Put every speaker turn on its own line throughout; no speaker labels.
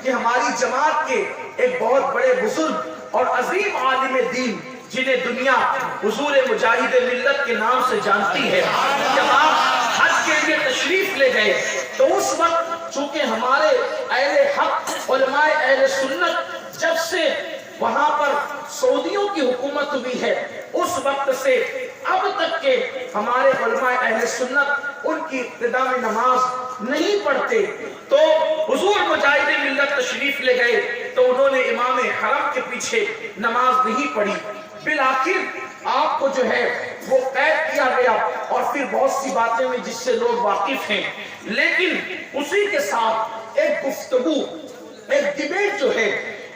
کہ ہماری جماعت کے ایک بہت بڑے بزرگ اور عظیم عالم دین جنہیں دنیا حضور مجاہد ملت کے نام سے جانتی ہے، جب آپ حج کے لیے تشریف لے گئے تو اس وقت چونکہ ہمارے اہل حق علماء اہل سنت جب سے وہاں پر سعودیوں کی حکومت ہوئی ہے اس وقت سے اب تک کے ہمارے علماء اہل سنت ان کی ابتدا میں نماز نہیں پڑھتے، تو حضور مجاہد ملت تشریف لے گئے تو انہوں نے امام حرم کے پیچھے نماز نہیں پڑھی۔ بالآخر آپ کو جو ہے وہ قید کیا گیا اور پھر بہت سی باتیں میں جس سے لوگ واقف ہیں، لیکن اسی کے ساتھ ایک گفتگو، ایک ڈیبیٹ جو ہے،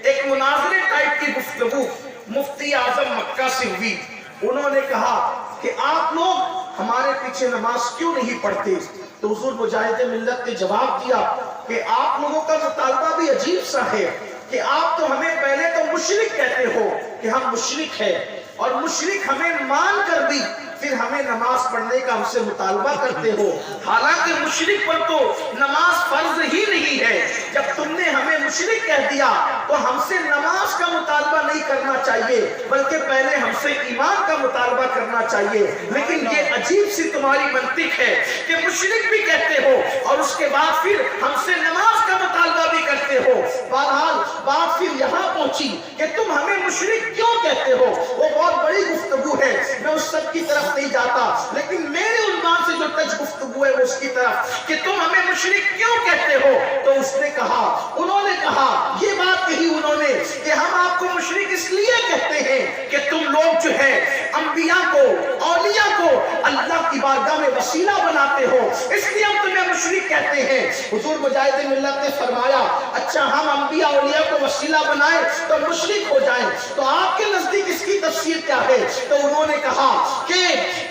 ایک مناظرے ٹائپ کی گفتگو مفتی اعظم مکہ سے ہوئی۔ انہوں نے کہا کہ آپ لوگ ہمارے پیچھے نماز کیوں نہیں پڑھتے؟ تو حضور مجاہد ملت نے جواب دیا کہ آپ لوگوں کا مطالبہ بھی عجیب سا ہے کہ آپ تو ہمیں پہلے تو مشرک کہتے ہو کہ ہم مشرک ہیں، اور مشرک ہمیں مان کر بھی پھر ہمیں نماز پڑھنے کا ہم سے مطالبہ کرتے ہو، حالانکہ مشرک پر تو نماز فرض ہی نہیں ہے۔ جب تم نے ہمیں مشرک کہہ دیا تو ہم سے نماز کا مطالبہ نہیں کرنا چاہیے بلکہ پہلے ہم سے ایمان کا مطالبہ کرنا چاہیے۔ لیکن یہ عجیب سی تمہاری منطق ہے کہ مشرک بھی کہتے ہو اور اس کے بعد پھر ہم سے نماز کا مطالبہ بھی کرتے ہو۔ بہرحال بات پھر یہاں پہنچی کہ تم ہمیں مشرک کیوں کہتے ہو؟ وہ بہت بڑی گفتگو ہے، میں اس سب کی طرف نہیں جاتا، لیکن میرے عنوان سے جو ٹچ گفتگو ہے وہ اس کی طرف کہ تم ہمیں مشرک کیوں کہتے ہو؟ تو اس نے کہا، انہوں نے کہا، یہ بات کہی انہوں نے کہ ہم آپ کو مشرک اس لیے کہتے ہیں کہ تم لوگ جو ہے انبیاء کو، اولیاء کو اللہ کی بارگاہ میں وسیلہ بناتے ہو، اس لیے ہم تمہیں مشرک کہتے ہیں۔ حضور مجاہد ملت نے فرمایا، اچھا ہم انبیاء اولیاء کو وسیلہ بنائیں تو مشرک ہو جائیں، تو آپ کے نزدیک اس کی تفسیر کیا ہے؟ تو انہوں نے کہا کہ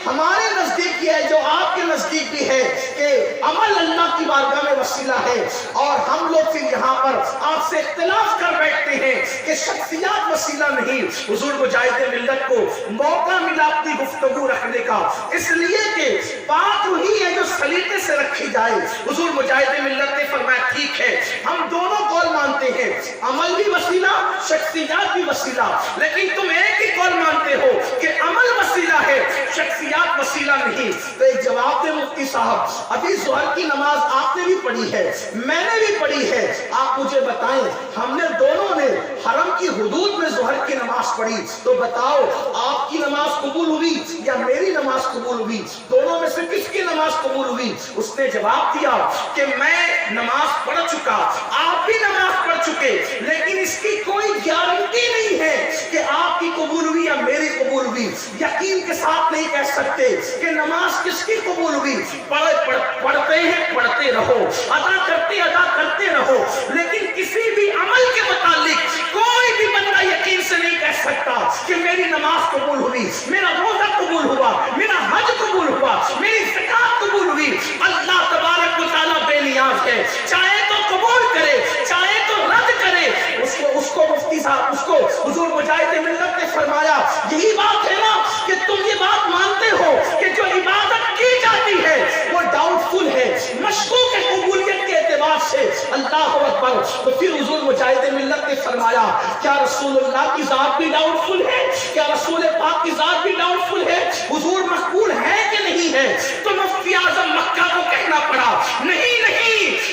ہمارے نزدیک یہ ہے جو آپ کے نزدیک بھی ہے کہ عمل اللہ کی بارگاہ میں وسیلہ ہے، اور ہم لوگ پھر یہاں پر آپ سے اختلاف کر بیٹھتے ہیں کہ شخصیات وسیلہ نہیں۔ حضور مجاہد ملت کو موقع ملا اپنی گفتگو رکھنے کا، اس لیے کہ بات وہی ہے جو سلیقے سے رکھی جائے۔ حضور مجاہد ملت نے فرمایا ٹھیک ہے، ہم دونوں قول مانتے ہیں، عمل بھی وسیلہ، شخصیات بھی وسیلہ، لیکن تم ایک ہی قول مانتے ہو کہ عمل وسیلہ ہے، شخصیات وسیلہ نہیں۔ تو ایک جواب دے مفتی صاحب، ابھی ظہر کی نماز آپ نے بھی پڑھی ہے، میں نے بھی پڑھی ہے، آپ مجھے بتائیں ہم نے دونوں نے حرم کی حدود میں ظہر کی نماز پڑھی، تو بتاؤ آپ کی نماز قبول ہوئی یا میری نماز قبول ہوئی؟ دونوں میں سے کس کی نماز قبول ہوئی؟ اس نے جواب دیا کہ میں نماز پڑھ چکا، آپ بھی نماز پڑھ چکے، لیکن اس کی کوئی گارنٹی نہیں ہے کہ آپ کی قبول ہوئی یا میری قبول ہوئی۔ یقین کے ساتھ نہیں کہہ سکتے کہ نماز کس کی قبول ہوئی، پڑھتے ہیں پڑھتے رہو، ادا کرتے رہو، لیکن کسی بھی عمل کے متعلق کوئی بھی بندہ یقین سے نہیں کہہ سکتا کہ میری نماز قبول ہوئی، میرا روزہ قبول ہوا، میرا حج قبول ہوا، میری زکات قبول ہوئی۔ اللہ تبارک و تعالیٰ بے نیاز ہے، چاہے تو قبول کرے چاہے تو رد کرے۔ اس کو مفتی صاحب، اس کو حضور مجاہد ملت نے فرمایا، یہی بات ہے نا کہ تم یہ بات مانتے ہو کہ جو عبادت کی جاتی ہے وہ ڈاؤٹ فل ہے، مشکوک ہے قبولیت کے اعتبار سے۔ اللہ اکبر۔ تو پھر حضور مجاہد ملت نے فرمایا، کیا رسول اللہ کی ذات بھی ڈاؤٹ فل ہے؟ کیا رسول پاک کی ذات بھی ڈاؤٹ فل ہے؟ حضور مقبول ہے کہ نہیں ہے؟ تو مفتی اعظم مکہ کو کہنا پڑا، نہیں،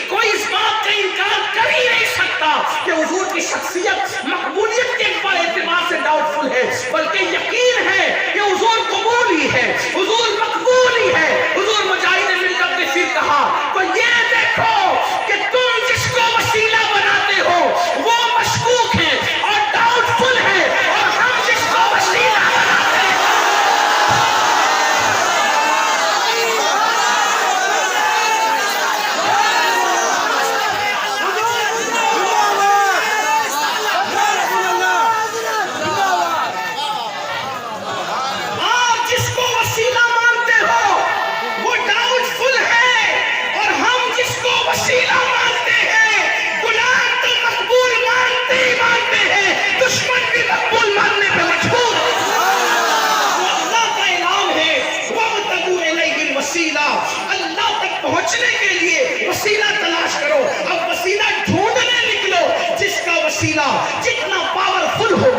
کوئی اس بات کا انکار کر ہی نہیں سکتا کہ حضور کی شخصیت مقبولیت کے اعتبار سے ڈاؤٹ فل ہے، بلکہ یقین ہے کہ حضور قبول ہی ہے، حضور مقبول ہی ہے۔ حضور مجاہد ملت نے پھر کہا، تو یہ دیکھو کہ تم جس کو وسیلہ بناتے ہو وہ مشکوک ہے اور ڈاؤٹ فل ہے، اور ہم جس کو وسیلہ بناتے ہیں آپ جس کو وسیلہ مانتے ہو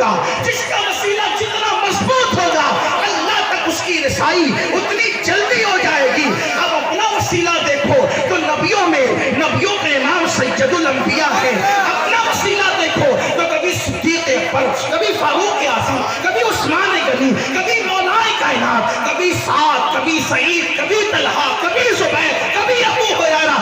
ہوگا، جس کا وسیلہ جتنا مضبوط ہوگا اللہ تک اس کی رسائی اتنی جلدی ہو جائے گی۔ اب اپنا وسیلہ دیکھو تو نبیوں میں نبیوں کے امام سید الانبیاء ہے، اپنا وسیلہ دیکھو تو کبھی صدیق اکبر، کبھی فاروق اعظم، کبھی عثمان غنی، کبھی مولا کائنات، کبھی سعد، کبھی سعید، کبھی طلحہ، کبھی زبیر، کبھی ابو ہریرہ،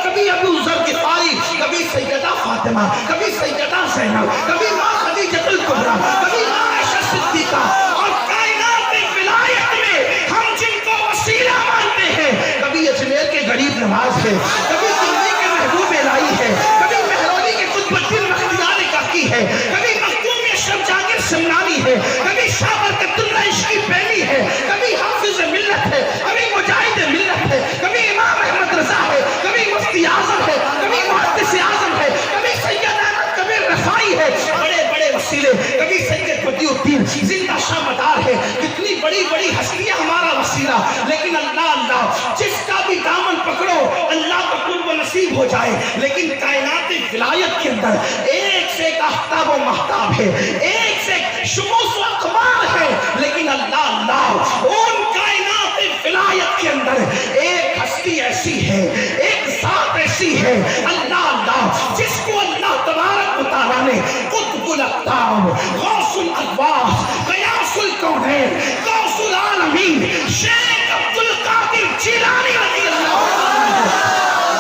کبھی ابو ذر غفاری، کبھی سیدہ فاطمہ، کبھی سیدہ زینب، کبھی ماں خدیجہ الکبریٰ، کبھی ماں عائشہ صدیقہ۔ اور کائنات ولایت میں ہم جن کو وسیلہ مانتے ہیں، کبھی اجمیر کے غریب نواز ہے، کبھی دلی کے محبوب الہی ہے، کبھی مہرونی کے قطب الدین بختیار کاکی ہے، کبھی مخدوم اشرف جہانگیر سمنانی ہے، کبھی شاہ برکت اللہ عشقی بینی ہے، کبھی حافظ ملت ہے، کبھی مجاہد ملت ہے، کبھی امام احمد رضا ہے، کبھی مفتی اعظم ہے، کبھی محدث اعظم ہے، کبھی سید احمد کبیر رفاعی ہے۔ بڑے بڑے وسیلے، کبھی سید بدیع الدین زندہ شاہ مدار ہے، کتنی بڑی بڑی ہستیاں ہمارا وسیلہ، لیکن اللہ اللہ جس کا بھی دامن پکڑو اللہ کا قرب نصیب ہو جائے۔ لیکن کائنات ولایت کے اندر ایک سے ایک آفتاب و مہتاب ہے، ایک سے ایک شموس و اقمار ہے، لیکن اللہ اللہ ان کائنات ولایت کے اندر ایک ہستی ایسی ہے، ایک ذات ایسی ہے اللہ اللہ جس کو اللہ تبارک و تعالیٰ نے قطب الاقطاب، غوث الاقواس، غیاث الکونین، غوث العالمین، شیخ عبد القادر جیلانی رضی اللہ عنہ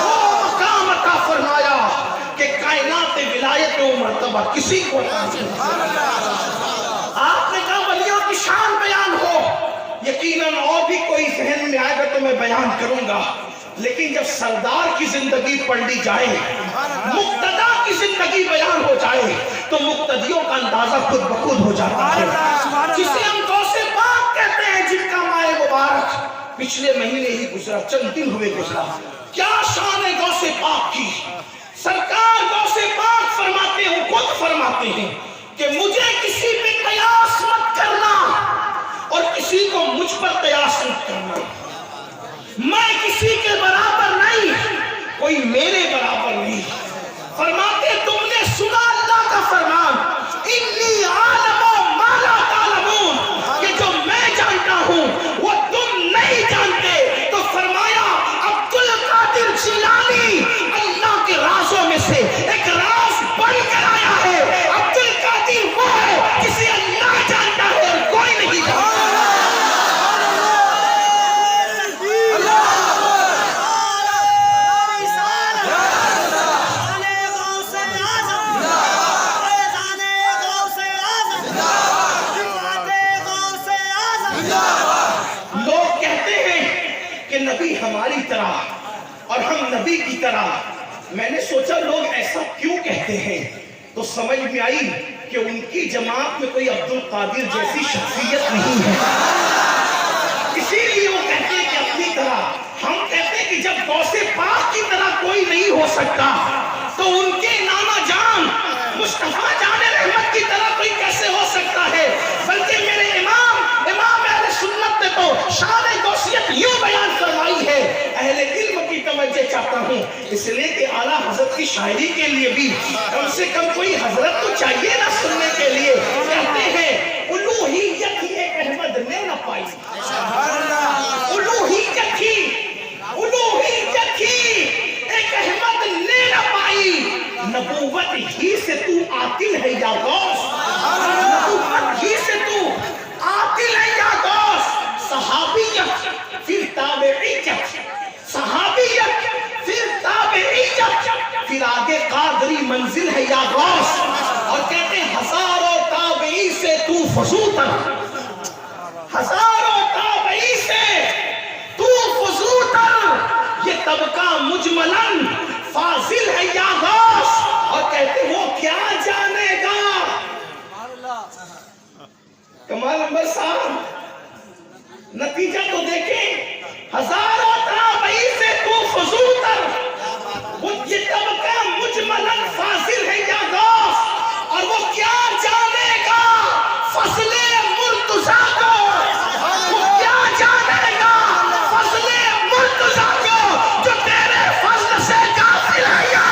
وہ مقام عطا فرمایا کہ کائنات ولایت و مرتبہ کسی کو عطا نہیں۔ آپ نے کہا ولیوں کی شان بیان ہو، یقیناً اور بھی کوئی ذہن میں آئے گا تو میں بیان کروں گا، لیکن جب سردار کی زندگی پڑھ لی جائے، مقتدیٰ کی زندگی بیان ہو جائے تو مقتدیوں کا اندازہ خود بخود ہو جاتا ہے۔ جسے ہم غوث پاک کہتے ہیں، جن کا ماہ مبارک پچھلے مہینے ہی گزرا، چند دن ہوئے گزرا۔ کیا شان ہے غوث پاک کی! سرکار غوث پاک فرماتے ہیں، خود فرماتے ہیں کہ مجھے کسی پہ قیاس مت کرنا اور کسی کو مجھ پر قیاس مت کرنا۔ میں کسی کے برابر نہیں، کوئی میرے برابر نہیں۔ فرماتے تم نے سنا اللہ کا فرمان، انی عالم ما لا تعلمون، کہ جو میں جانتا ہوں وہ تم نہیں جانتے۔ تو فرمایا عبد القادر جیلانی اللہ کے رازوں میں سے ایک راز بن کر آیا ہے۔ عبد القادر وہ ہے جسے اللہ جانتا ہے اور کوئی نہیں جانتا۔ لوگ کہتے ہیں کہ نبی ہماری طرح اور ہم نبی کی طرح۔ میں نے سوچا لوگ ایسا کیوں کہتے ہیں، تو سمجھ میں آئی کہ ان کی جماعت میں کوئی عبد القادر جیسی شخصیت نہیں ہے، اسی لیے وہ کہتے ہیں کہ اپنی طرح۔ ہم کہتے ہیں کہ جب غوث پاک کی طرح کوئی نہیں ہو سکتا تو ان کے نانا جان مصطفیٰ جان رحمت کی طرح کوئی کیسے ہو سکتا ہے؟ بلکہ میرے امام اہل سنت نے تو شان غوثیت یوں بیان فرمائی ہے۔ اہل علم کی توجہ چاہتا ہوں، اس لیے کہ اعلیٰ حضرت کی شاعری کے لیے بھی کم سے کم کوئی حضرت تو چاہیے نا سننے کے لیے۔ کہتے ہیں الوہیت ہی ایک احمد نے نہ پائی، الوہیت ہی ایک احمد نے نہ پائی، نبوت ہی سے تو عاقل ہے یا غوث، نبوت ہی سے تو عاقل ہے یا غوث۔ صحابیت پھر تابعیت، صحابیت پھر تابعیت، پھر آگے قادری منزل ہے یا غوث۔ اور کہتے ہیں ہزاروں تابعی سے تو فزوتر، ہزاروں تابعی سے تو فزوتر، یہ طبقہ مجملاً فاضل ہے یا غوث۔ اور کہتے وہ کیا جانے گا۔ کمال نمبر صاحب نتیجہ تو دیکھیں، ہزاروں تابعی سے تو فزوتر، یہ طبقہ مجملاً فاضل ہے یا غوث۔ اور وہ کیا جانے گا فضل مرتضیٰ کو، وہ کیا جانے گا فضل مرتضیٰ کو جو تیرے فضل سے غافل ہے یا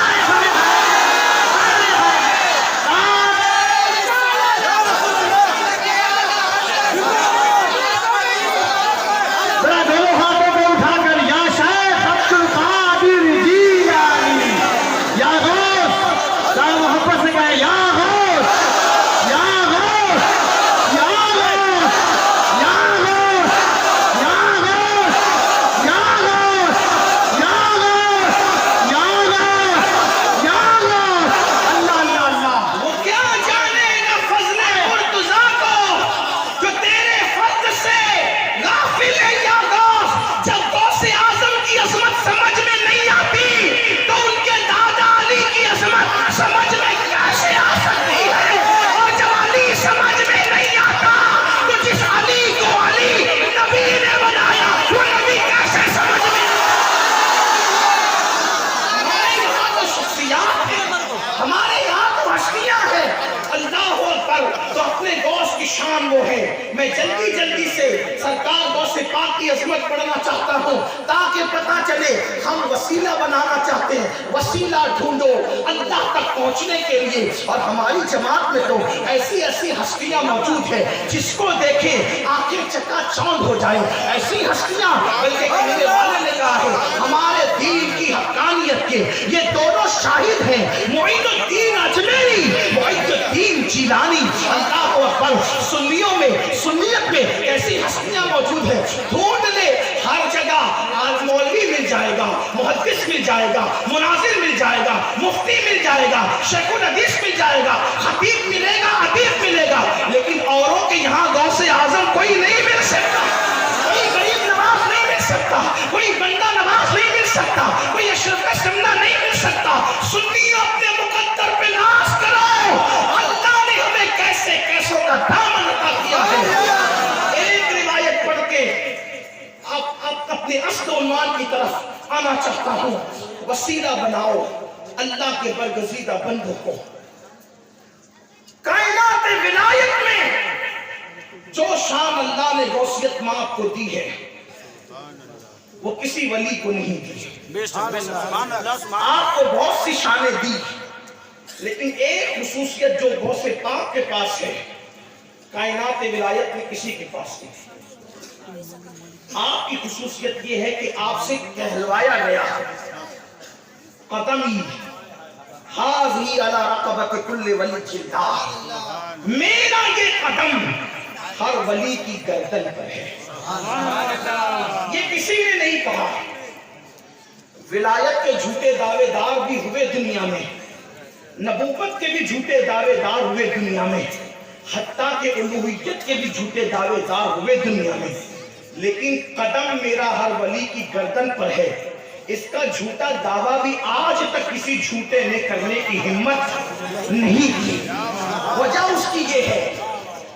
ذرا محبت سے کہیں یا غوث یا غوث یا غوث یا غوث یا غوث یا غوث یا غوث یا غوث یا غوث. اللہ اللہ اللہ.
وہ کیا جانے گا فضل مرتضیٰ کو جو تیرے فضل سے غافل ہے یا غوث. جب غوث اعظم کی عظمت سمجھ میں نہیں آتی تو ان کے دادا علی کی عظمت سمجھ میں کیسے آ سکتی ہے؟ اور جب علی سمجھ میں نہیں آتا تو جس علی کو علی نبی نے بنایا وہ نبی کیسے سمجھ میں آتا؟ ہمارے یہاں تو شخصیات ہیں, ہمارے یہاں تو ہستیاں ہیں. اللہ اکبر. تو اپنے غوث کی شان وہ ہے. میں جلدی جلدی سے سرکار غوث پاک کی عظمت پڑھنا چاہتا ہوں تاکہ پتہ چلے ہم وسیلہ بنانا چاہتے ہیں. وسیلہ ڈھونڈو اللہ تک پہنچنے کے لیے. اور ہماری جماعت میں تو ایسی ایسی ہستیاں موجود ہیں جس کو دیکھیں آنکھیں چکا چوند ہو جائیں. ایسی ہستیاں بلکہ کہنے والے نے کہا ہے ہمارے دین کی حقانیت کے یہ دونوں شاہد ہیں, معین الدین اجمیری, معین الدین جیلانی. اللہ اکبر. سنیوں میں سنیت میں ایسی ہستیاں موجود ہیں. ڈھونڈ لے ہر جگہ. آج مولوی مل جائے گا, محدث مل جائے گا, مناظر مل جائے گا, مفتی مل جائے گا, شیخ الحدیث مل جائے گا, خطیب ملے گا, ادیب ملے گا, لیکن اوروں کے یہاں غوث اعظم کوئی نہیں مل سکتا. کوئی غریب نواز نہیں مل سکتا, کوئی بندہ نواز نہیں مل سکتا, کوئی اشرف سمنا نہیں مل سکتا. سنی اپنے مقدر پہ ناز کرو. اللہ نے ہمیں کیسے کیسوں کا دامن عطا کیا ہے. ایک روایت پڑھ کے اب اپنے اصل و عنوان کی طرف آنا چاہتا ہوں. وسیلہ بناؤ اللہ کے برگزیدہ بندوں کو. کائنات ولایت میں جو شان اللہ نے غوثیت ماں کو دی ہے وہ کسی ولی کو نہیں دی. آپ کو بہت سی شانیں دی لیکن ایک خصوصیت جو غوث پاک کے پاس ہے کائنات ولایت میں کسی کے پاس نہیں. آپ کی خصوصیت یہ ہے کہ آپ سے کہلوایا گیا قدمی حاضی علی رقبت کل ولی جلدہ, میرا یہ قدم ہر ولی کی گردن پر ہے. یہ کسی نے نہیں کہا. ولایت کے جھوٹے دعوے دار بھی ہوئے دنیا میں, نبوت کے بھی جھوٹے دعوے دار ہوئے دنیا میں, حتیٰ کہ الوہیت کے بھی جھوٹے دعوے دار ہوئے دنیا میں, لیکن قدم میرا ہر ولی کی گردن پر ہے. اس کا جھوٹا دعویٰ بھی آج تک کسی جھوٹے نے کرنے کی ہمت نہیں کی. وجہ اس کی یہ ہے,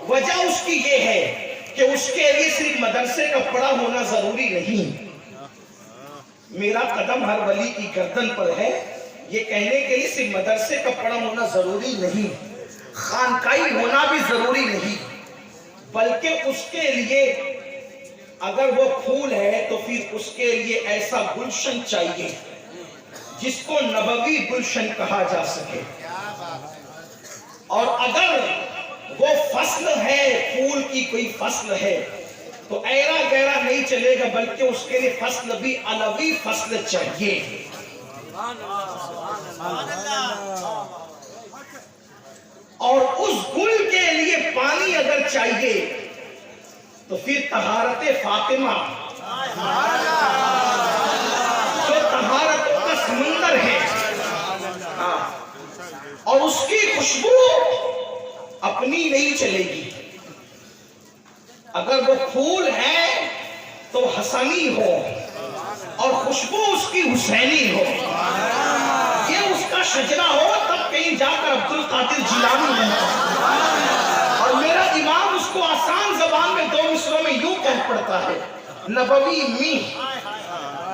وجہ اس کی یہ ہے کہ اس کے لیے صرف مدرسے کا پڑھا ہونا ضروری نہیں. میرا قدم ہر ولی کی گردن پر ہے یہ کہنے کے لیے صرف مدرسے کا پڑھا ہونا ضروری نہیں, خانقاہی ہونا بھی ضروری نہیں, بلکہ اس کے لیے اگر وہ پھول ہے تو پھر اس کے لیے ایسا گلشن چاہیے جس کو نبوی گلشن کہا جا سکے. اور اگر وہ فصل ہے, پھول کی کوئی فصل ہے تو ایرا گیرا نہیں چلے گا, بلکہ اس کے لیے فصل بھی علوی فصل چاہیے. اور اس گل کے لیے پانی اگر چاہیے تو پھر طہارت فاطمہ جو طہارتوں کا سمندر ہے اور اس کی خوشبو اپنی نہیں چلے گی. اگر وہ پھول ہے تو حسنی ہو اور خوشبو اس کی حسینی ہو. یہ اس کا شجرہ ہو تب کہیں جا کر عبد القادر جیلانی بنتا. اور میرا امام اس کو آسان زبان میں دو مصروں میں یوں کہہ پڑتا ہے, نبوی میہ.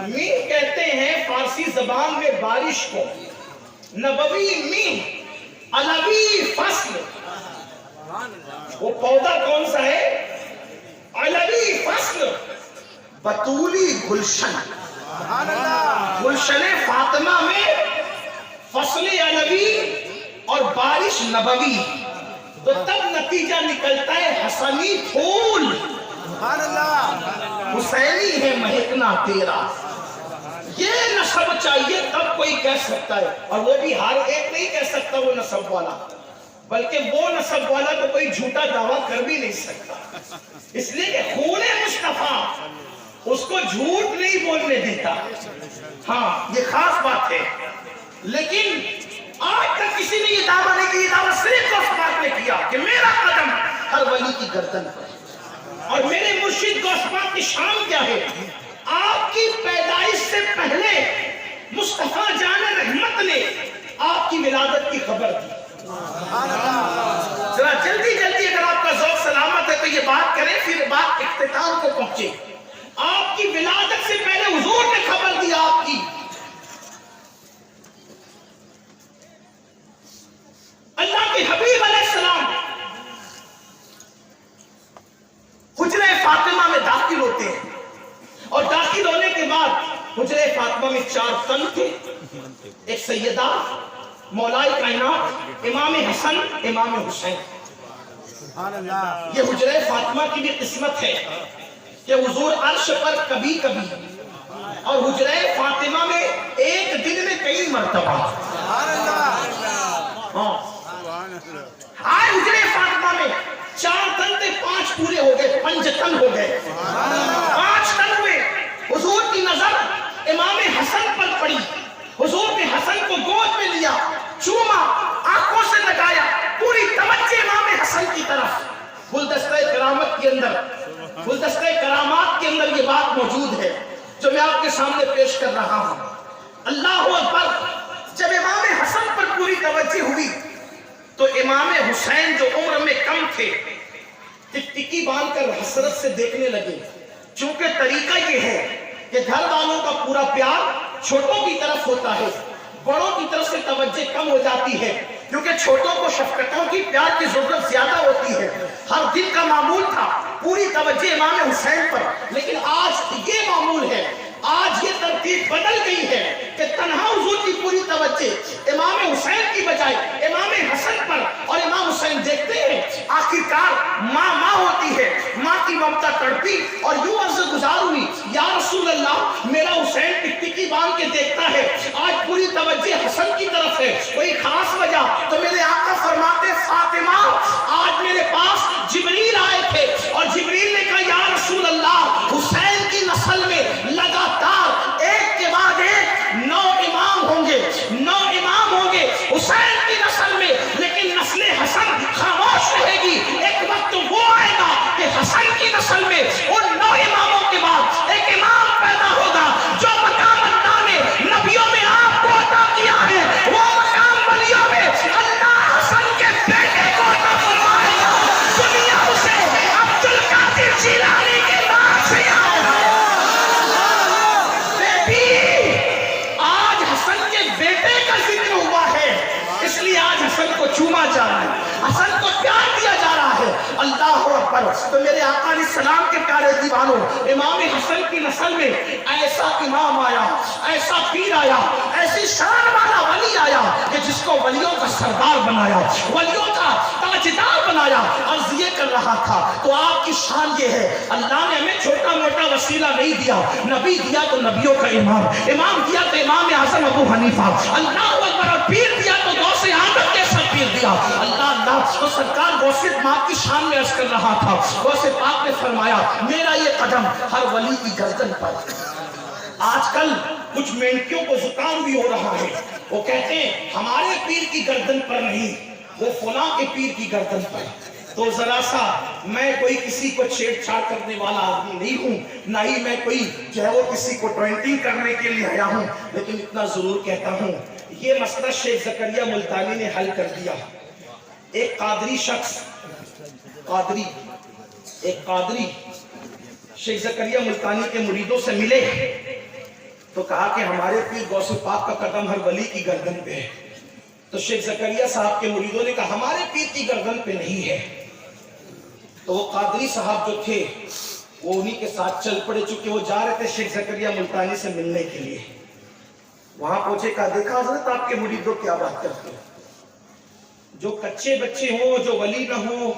میہ کہتے ہیں فارسی زبان میں بارش کو, نبوی میہ علوی فصل. وہ پودا کون سا ہے؟ علوی فصل, بطولی گلشن. گلشن فاطمہ میں فصل علوی اور بارش نبوی, تو تب نتیجہ نکلتا ہے حسنی پھول. حسینی ہے مہکنا تیرا. یہ نسب چاہیے تب کوئی کہہ سکتا ہے، اور وہ بھی ہر ایک نہیں کہہ سکتا وہ نسب والا، بلکہ وہ نسب والا تو کوئی جھوٹا دعویٰ کر بھی نہیں سکتا، اس لیے کہ خون مصطفیٰ اس کو جھوٹ نہیں بولنے دیتا۔ ہاں یہ خاص بات ہے، لیکن آج تک کسی نے یہ دعویٰ نہیں کی، یہ دعویٰ صرف اس بات نے کیا کہ میرا قدم ہر ولی کی گردن پر ہے، اور میرے مرشد غوث پاک کی شان کیا ہے؟ آپ کی پیدائش سے پہلے مصطفیٰ جان رحمت نے آپ کی ولادت کی خبر دی۔ ذرا جلدی جلدی اگر آپ کا ذوق سلامت ہے تو یہ بات کریں، پھر بات اختتام کو پہنچے۔ آپ کی ولادت سے پہلے حضور نے خبر دی آپ کی۔ اللہ کے حبیب علیہ السلام حجرہ فاطمہ میں داخل ہوتے ہیں، اور داخل ہونے کے بعد حجرہ فاطمہ میں 4 تن تھے، ایک سیدہ مولائے کائنات امام حسن امام حسین۔ یہ حجرہ فاطمہ کی بھی قسمت ہے کہ حضور عرش پر کبھی کبھی، اور حجرہ فاطمہ میں ایک دن میں کئی مرتبہ۔ آج حجرہ فاطمہ میں 4 تن تھے، 5 پورے ہو گئے، 5 تن ہو گئے۔ 5 تن ہوئے، حضور کی نظر امام حسن پر پڑی، حضور نے حسن کو گود میں لیا، چوما، آنکھوں سے لگایا، پوری توجہ امام حسن کی طرف۔ گلدستہ کرامت کے اندر، گلدستہ کرامات کے اندر یہ بات موجود ہے جو میں آپ کے سامنے پیش کر رہا ہوں۔ اللہ اکبر! جب امام حسن پر پوری توجہ ہوئی تو امام حسین جو عمر میں کم تھے ٹکٹکی باندھ کر حسرت سے دیکھنے لگے، چونکہ طریقہ یہ ہے کہ گھر والوں کا پورا پیار چھوٹوں کی طرف ہوتا ہے، بڑوں کی طرف سے توجہ کم ہو جاتی ہے، کیونکہ چھوٹوں کو شفقتوں کی پیار کی ضرورت زیادہ ہوتی ہے۔ ہر دن کا معمول تھا پوری توجہ امام حسین پر، لیکن آج یہ معمول ہے، آج یہ ترتیب بدل گئی ہے کہ تنہا حضور کی پوری توجہ امام حسین کی بجائے امام حسن پر، اور امام حسین دیکھتے ہیں آخرکار ماں ہوتی ہے، ماں کی ممتا تڑپی اور یوں عرض گزار ہوئی، یا رسول اللہ میرا حسین ٹکٹکی باندھ کے دیکھتا ہے، آج پوری توجہ حسن کی طرف ہے، کوئی خاص وجہ؟ تو میرے آقا فرماتے فاطمہ آج میرے پاس جبریل آئے تھے، اور جبریل نے کہا یا رسول اللہ حسین کی نسل میں لگاتار ایک کے بعد ایک 9 امام ہوں گے، 9 امام ہوں گے حسین کی نسل میں، لیکن نسل حسن خاموش رہے گی۔ ایک وقت وہ آئے گا کہ حسن کی نسل میں ان 9 اماموں کے بعد ایک امام پیدا ہوگا، جو مقام اللہ نے نبیوں میں آپ کو عطا کیا ہے، وہ مقام ولیوں میں اللہ حسن کے بیٹے کو عطا فرمائے گا۔ دنیا اسے عبد القادر جیلانی کے نام سے یاد ہے۔ آج حسن کے بیٹے کا ذکر ہوا ہے، اس لیے آج حسن کو چوما جا رہا ہے، حسن کو پیار دیا جا رہا ہے۔ اللہ اکبر! تو میرے آقا علیہ السلام کے پیارے دیوانوں، امام حسن کی نسل میں ایسا امام آیا، ایسا پیر آیا، ایسی شان والا ولی آیا کہ جس کو ولیوں کا سردار بنایا، ولیوں کا تاجدار بنایا۔ عرض یہ کر رہا تھا تو آپ کی شان یہ ہے، اللہ نے ہمیں چھوٹا موٹا وسیلہ نہیں دیا، نبی دیا تو نبیوں کا امام، امام دیا تو امام اعظم ابو حنیفہ، اللہ اکبر! اور پیر دیا تو غوث اعظم جیسا پیر دیا، اللہ اللہ! تو سرکار غوث پاک کی شان میں عرض کر رہا تھا، غوث پاک نے فرمایا میرا یہ قدم ہر ولی کی گردن پر۔ آج کل کچھ مینکیوں کو زکام بھی ہو رہا ہے، وہ کہتے ہیں ہمارے پیر کی گردن پر نہیں، وہ فلاں کے پیر کی گردن پر۔ تو ذرا سا میں کوئی کسی کو چھیڑ چھاڑ کرنے والا آدمی نہیں ہوں، نہ ہی میں کوئی جو ہے وہ کسی کو ٹوینٹنگ کرنے کے لیے آیا ہوں، لیکن اتنا ضرور کہتا ہوں یہ مسئلہ شیخ زکریا ملتانی نے حل کر دیا۔ ایک قادری شخص، ایک قادری شیخ زکریا ملتانی کے مریدوں سے ملے تو کہا کہ ہمارے پیر غوث پاک کا قدم ہر ولی کی گردن پہ ہے۔ تو شیخ زکریا صاحب کے مریدوں نے کہا ہمارے پیر کی گردن پہ نہیں ہے۔ تو وہ قادری صاحب جو تھے وہ انہی کے ساتھ چل پڑے، چونکہ وہ جا رہے تھے شیخ زکریا ملتانی سے ملنے کے لیے۔ وہاں پہنچے، کہا دیکھا حضرت آپ کے مریدوں کیا بات کرتے ہیں، جو کچے بچے ہوں، جو ولی نہ ہوں،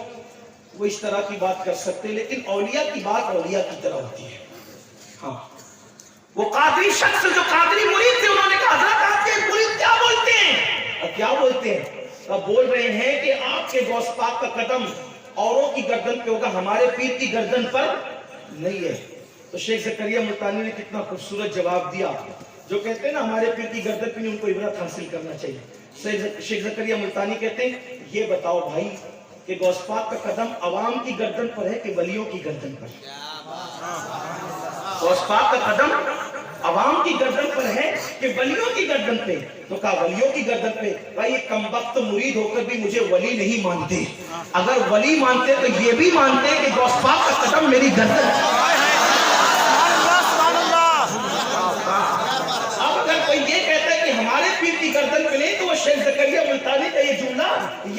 وہ اس طرح کی بات کر سکتے، لیکن اولیاء کی بات اولیاء کی طرح ہوتی ہے۔ ہاں وہ قادری شخص جو قادری مرید تھے انہوں نے کہا حضرت آپ کے مرید کیا بولتے ہیں؟ اور کیا بولتے ہیں؟ اب بول رہے ہیں کہ آپ کے غوث پاک کا قدم اوروں کی گردن پہ ہوگا، ہمارے پیر کی گردن پر نہیں ہے۔ تو شیخ زکریا ملتانی نے کتنا خوبصورت جواب دیا، جو کہتے ہیں نا ہمارے پیر کی گردن پہ نہیں، ان کو عبرت حاصل کرنا چاہیے۔ شیخ زکریا ملتانی کہتے ہیں یہ بتاؤ بھائی کہ غوث پاک کا قدم عوام کی گردن پر ہے کہ ولیوں کی گردن پر؟ غوث پاک کا قدم عوام کی گردن پر ہے کہ ولیوں کی گردن پہ؟ تو کہا ولیوں کی گردن پہ۔ بھائی یہ کمبخت مرید ہو کر بھی مجھے ولی نہیں مانتے، اگر ولی مانتے تو یہ بھی مانتے کہ غوث پاک کا قدم میری گردن پر۔ اب اگر کوئی یہ کہتا ہے کہ ہمارے پیر کی گردن پہ نہیں، تو وہ شیخ زکریا ملتانی کا یہ جملہ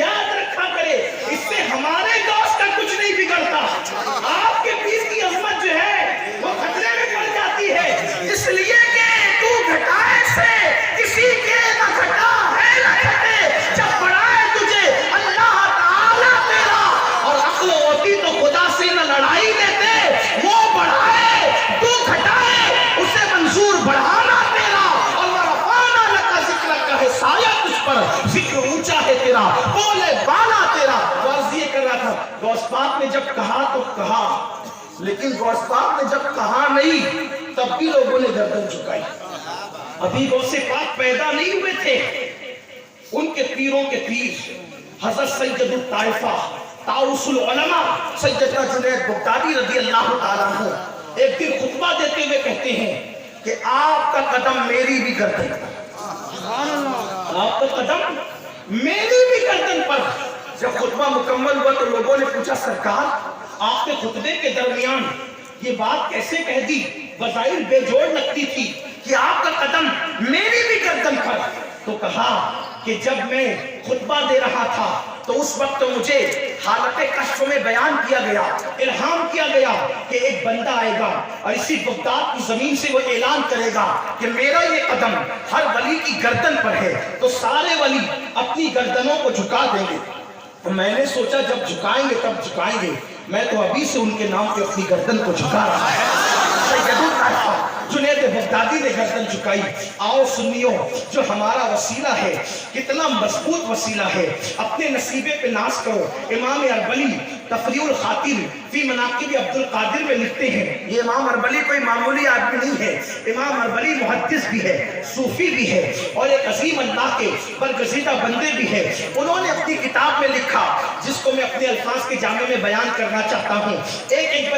یاد رکھا کرے، اس سے ہمارے دوست کا کچھ نہیں بگڑتا، آپ کے پیر کی عظمت جو ہے وہ خطرے میں پڑ جاتی ہے، اس لیے کہ تو گھٹائے سے کسی کے نہ گھٹا ہے نہ گھٹے، جب بڑھائے تجھے اللہ تعالیٰ تیرا، اور عقل ہوتی تو خدا سے نہ لڑائی دیتے، وہ بڑھائے تو گھٹائے اسے منظور بڑھانا تیرا، اور ورفعنا لک ذکرک ہے سایہ تجھ پر، ذکر اونچا ہے تیرا، بولے بالا تیرا۔ غرض یہ کر رہا تھا غوث پاک نے جب کہا تو کہا، لیکن غوث پاک نے جب کہا نہیں تب بھی لوگوں نے گردن جھکائی۔ ابھی غوث پاک پیدا نہیں ہوئے تھے، ان کے پیروں کے پیر حضرت سید الطائفہ طاؤس العلماء سیدنا جنید بغدادی رضی اللہ تعالیٰ عنہ ایک دن خطبہ دیتے ہوئے کہتے ہیں کہ آپ کا قدم میری بھی گردن پر، آپ کا قدم میری بھی گردن پر۔ جب خطبہ مکمل ہوا تو لوگوں نے پوچھا سرکار آپ کے خطبے کے درمیان یہ بات کیسے کہہ دی؟ بظاہر بے جوڑ لگتی تھی کہ آپ کا قدم میری بھی گردن پر۔ تو کہا کہ جب میں خطبہ دے رہا تھا تو اس وقت مجھے حالت کشف میں بیان کیا گیا، الہام کیا گیا کہ ایک بندہ آئے گا اور اسی بغداد کی زمین سے وہ اعلان کرے گا کہ میرا یہ قدم ہر ولی کی گردن پر ہے، تو سارے ولی اپنی گردنوں کو جھکا دیں گے۔ تو میں نے سوچا جب جھکائیں گے تب جھکائیں گے، میں تو ابھی سے ان کے نام پہ اپنی گردن کو جھکا رہا ہے۔ سید الطائفہ جنید بغدادی نے گردن جھکائی۔ آؤ سنیو، جو ہمارا وسیلہ ہے کتنا مضبوط وسیلہ ہے، اپنے نصیبے پہ ناز کرو۔ امام اربلی تفریع الخاطر فی مناقب عبد القادر میں لکھتے ہیں، یہ امام اربلی کوئی معمولی آدمی نہیں ہے، امام اربلی محدث بھی ہے، صوفی بھی ہے، اور ایک عظیم اللہ کے برگزیدہ بندے بھی ہے۔ انہوں نے اپنی کتاب میں لکھا جس کو میں اپنے الفاظ کے جامع میں بیان کرنا چاہتا ہوں۔ ایک